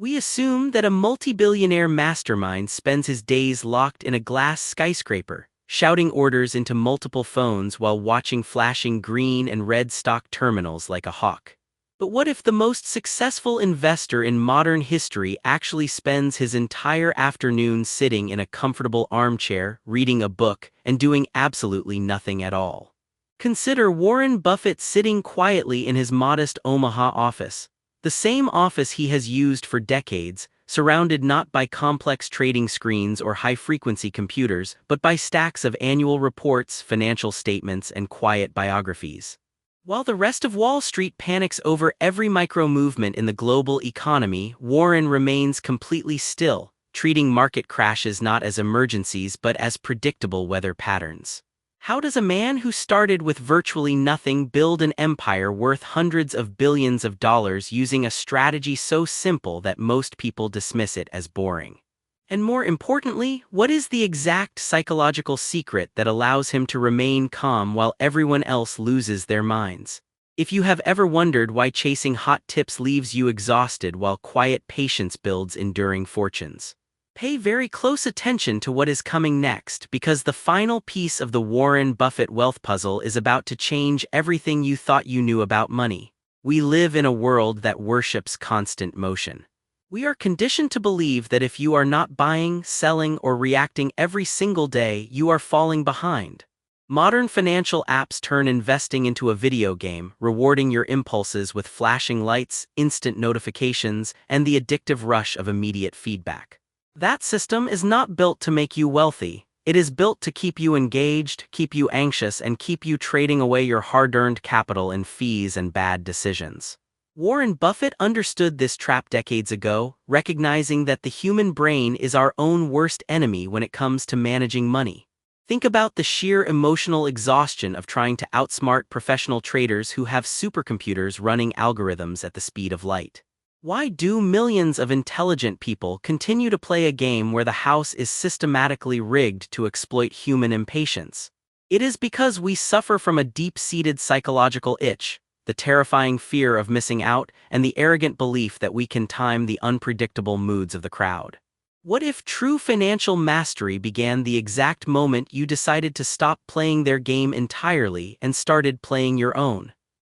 We assume that a multi-billionaire mastermind spends his days locked in a glass skyscraper, shouting orders into multiple phones while watching flashing green and red stock terminals like a hawk. But what if the most successful investor in modern history actually spends his entire afternoon sitting in a comfortable armchair, reading a book, and doing absolutely nothing at all? Consider Warren Buffett sitting quietly in his modest Omaha office, the same office he has used for decades, surrounded not by complex trading screens or high-frequency computers, but by stacks of annual reports, financial statements, and quiet biographies. While the rest of Wall Street panics over every micro-movement in the global economy, Warren remains completely still, treating market crashes not as emergencies but as predictable weather patterns. How does a man who started with virtually nothing build an empire worth hundreds of billions of dollars using a strategy so simple that most people dismiss it as boring? And more importantly, what is the exact psychological secret that allows him to remain calm while everyone else loses their minds? If you have ever wondered why chasing hot tips leaves you exhausted while quiet patience builds enduring fortunes, pay very close attention to what is coming next, because the final piece of the Warren Buffett wealth puzzle is about to change everything you thought you knew about money. We live in a world that worships constant motion. We are conditioned to believe that if you are not buying, selling, or reacting every single day, you are falling behind. Modern financial apps turn investing into a video game, rewarding your impulses with flashing lights, instant notifications, and the addictive rush of immediate feedback. That system is not built to make you wealthy. It is built to keep you engaged, keep you anxious, and keep you trading away your hard-earned capital in fees and bad decisions. Warren Buffett understood this trap decades ago, recognizing that the human brain is our own worst enemy when it comes to managing money. Think about the sheer emotional exhaustion of trying to outsmart professional traders who have supercomputers running algorithms at the speed of light. Why do millions of intelligent people continue to play a game where the house is systematically rigged to exploit human impatience? It is because we suffer from a deep-seated psychological itch, the terrifying fear of missing out, and the arrogant belief that we can time the unpredictable moods of the crowd. What if true financial mastery began the exact moment you decided to stop playing their game entirely and started playing your own?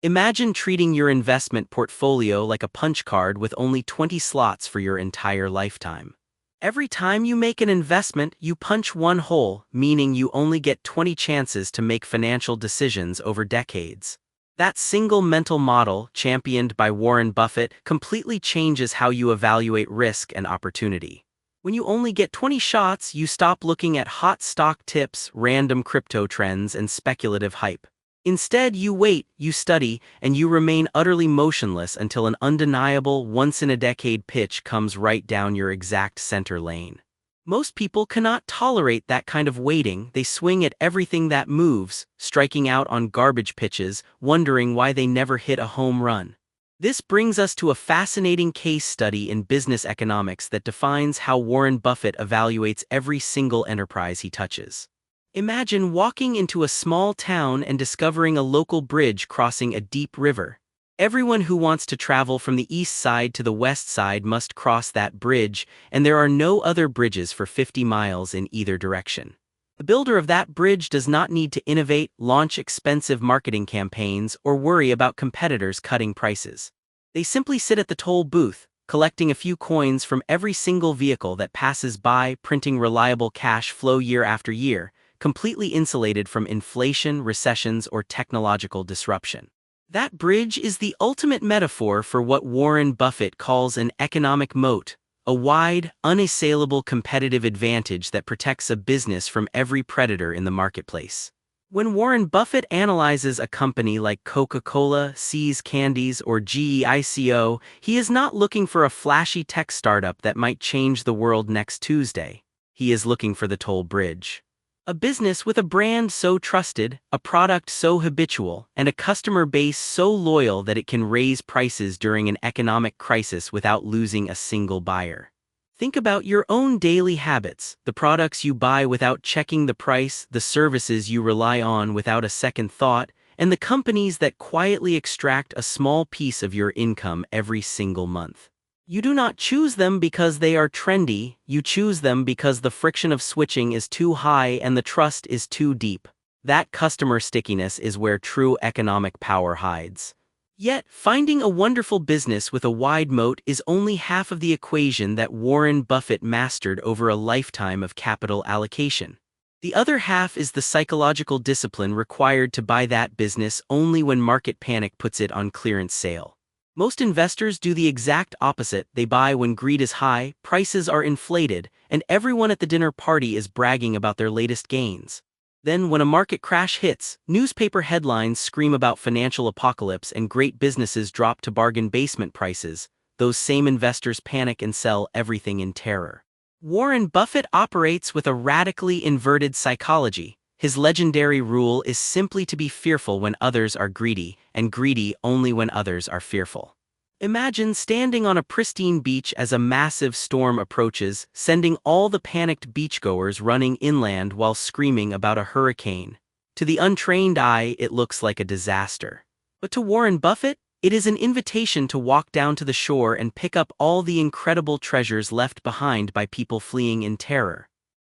Imagine treating your investment portfolio like a punch card with only 20 slots for your entire lifetime. Every time you make an investment, you punch one hole, meaning you only get 20 chances to make financial decisions over decades. That single mental model, championed by Warren Buffett, completely changes how you evaluate risk and opportunity. When you only get 20 shots, you stop looking at hot stock tips, random crypto trends, and speculative hype. Instead, you wait, you study, and you remain utterly motionless until an undeniable, once-in-a-decade pitch comes right down your exact center lane. Most people cannot tolerate that kind of waiting. They swing at everything that moves, striking out on garbage pitches, wondering why they never hit a home run. This brings us to a fascinating case study in business economics that defines how Warren Buffett evaluates every single enterprise he touches. Imagine walking into a small town and discovering a local bridge crossing a deep river. Everyone who wants to travel from the east side to the west side must cross that bridge, and there are no other bridges for 50 miles in either direction. The builder of that bridge does not need to innovate, launch expensive marketing campaigns, or worry about competitors cutting prices. They simply sit at the toll booth, collecting a few coins from every single vehicle that passes by, printing reliable cash flow year after year, completely insulated from inflation, recessions, or technological disruption. That bridge is the ultimate metaphor for what Warren Buffett calls an economic moat, a wide, unassailable competitive advantage that protects a business from every predator in the marketplace. When Warren Buffett analyzes a company like Coca-Cola, See's Candies, or GEICO, he is not looking for a flashy tech startup that might change the world next Tuesday. He is looking for the toll bridge. A business with a brand so trusted, a product so habitual, and a customer base so loyal that it can raise prices during an economic crisis without losing a single buyer. Think about your own daily habits, the products you buy without checking the price, the services you rely on without a second thought, and the companies that quietly extract a small piece of your income every single month. You do not choose them because they are trendy, you choose them because the friction of switching is too high and the trust is too deep. That customer stickiness is where true economic power hides. Yet, finding a wonderful business with a wide moat is only half of the equation that Warren Buffett mastered over a lifetime of capital allocation. The other half is the psychological discipline required to buy that business only when market panic puts it on clearance sale. Most investors do the exact opposite. They buy when greed is high, prices are inflated, and everyone at the dinner party is bragging about their latest gains. Then, when a market crash hits, newspaper headlines scream about financial apocalypse and great businesses drop to bargain basement prices. Those same investors panic and sell everything in terror. Warren Buffett operates with a radically inverted psychology. His legendary rule is simply to be fearful when others are greedy, and greedy only when others are fearful. Imagine standing on a pristine beach as a massive storm approaches, sending all the panicked beachgoers running inland while screaming about a hurricane. To the untrained eye, it looks like a disaster. But to Warren Buffett, it is an invitation to walk down to the shore and pick up all the incredible treasures left behind by people fleeing in terror.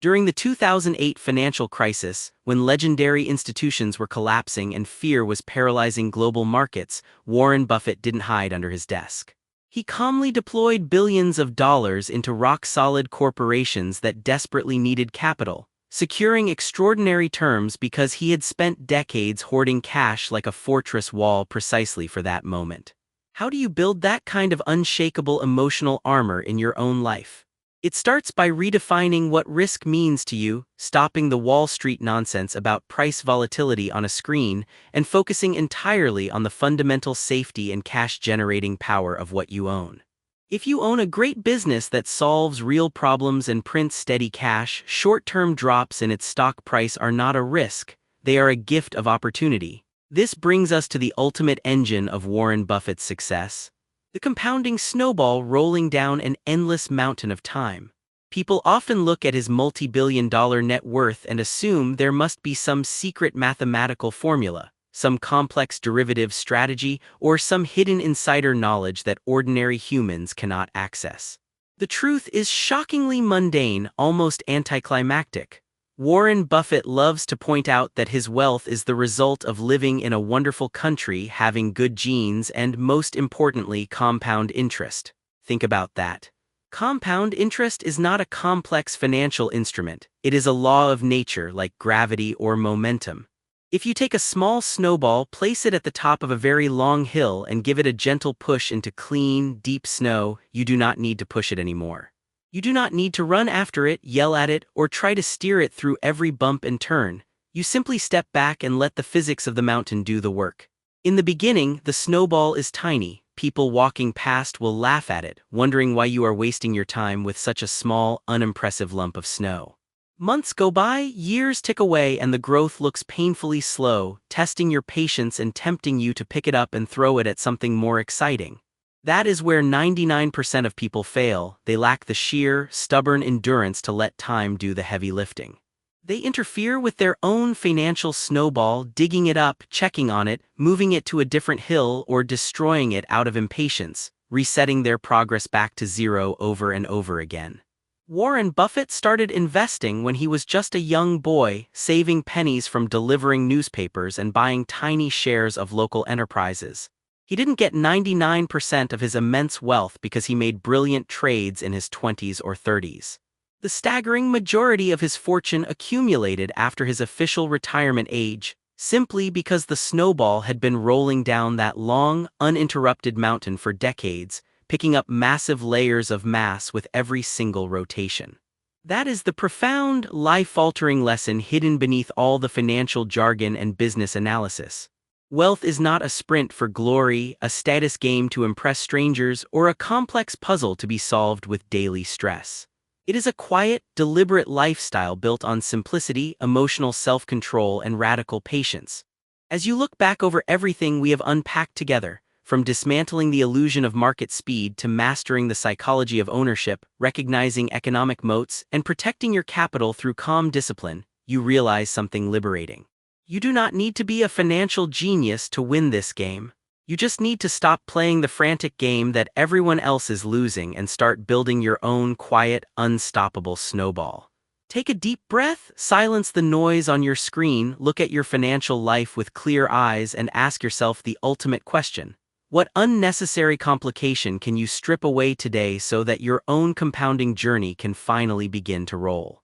During the 2008 financial crisis, when legendary institutions were collapsing and fear was paralyzing global markets, Warren Buffett didn't hide under his desk. He calmly deployed billions of dollars into rock-solid corporations that desperately needed capital, securing extraordinary terms because he had spent decades hoarding cash like a fortress wall precisely for that moment. How do you build that kind of unshakable emotional armor in your own life? It starts by redefining what risk means to you, stopping the Wall Street nonsense about price volatility on a screen, and focusing entirely on the fundamental safety and cash-generating power of what you own. If you own a great business that solves real problems and prints steady cash, short-term drops in its stock price are not a risk, they are a gift of opportunity. This brings us to the ultimate engine of Warren Buffett's success: the compounding snowball rolling down an endless mountain of time. People often look at his multi-billion-dollar net worth and assume there must be some secret mathematical formula, some complex derivative strategy, or some hidden insider knowledge that ordinary humans cannot access. The truth is shockingly mundane, almost anticlimactic. Warren Buffett loves to point out that his wealth is the result of living in a wonderful country, having good genes, and most importantly, compound interest. Think about that. Compound interest is not a complex financial instrument. It is a law of nature like gravity or momentum. If you take a small snowball, place it at the top of a very long hill, and give it a gentle push into clean, deep snow, you do not need to push it anymore. You do not need to run after it, yell at it, or try to steer it through every bump and turn. You simply step back and let the physics of the mountain do the work. In the beginning, the snowball is tiny. People walking past will laugh at it, wondering why you are wasting your time with such a small, unimpressive lump of snow. Months go by, years tick away, and the growth looks painfully slow, testing your patience and tempting you to pick it up and throw it at something more exciting. That is where 99% of people fail. They lack the sheer, stubborn endurance to let time do the heavy lifting. They interfere with their own financial snowball, digging it up, checking on it, moving it to a different hill, or destroying it out of impatience, resetting their progress back to zero over and over again. Warren Buffett started investing when he was just a young boy, saving pennies from delivering newspapers and buying tiny shares of local enterprises. He didn't get 99% of his immense wealth because he made brilliant trades in his 20s or 30s. The staggering majority of his fortune accumulated after his official retirement age, simply because the snowball had been rolling down that long, uninterrupted mountain for decades, picking up massive layers of mass with every single rotation. That is the profound, life-altering lesson hidden beneath all the financial jargon and business analysis. Wealth is not a sprint for glory, a status game to impress strangers, or a complex puzzle to be solved with daily stress. It is a quiet, deliberate lifestyle built on simplicity, emotional self-control, and radical patience. As you look back over everything we have unpacked together, from dismantling the illusion of market speed to mastering the psychology of ownership, recognizing economic moats, and protecting your capital through calm discipline, you realize something liberating. You do not need to be a financial genius to win this game. You just need to stop playing the frantic game that everyone else is losing and start building your own quiet, unstoppable snowball. Take a deep breath, silence the noise on your screen, look at your financial life with clear eyes, and ask yourself the ultimate question. What unnecessary complication can you strip away today so that your own compounding journey can finally begin to roll?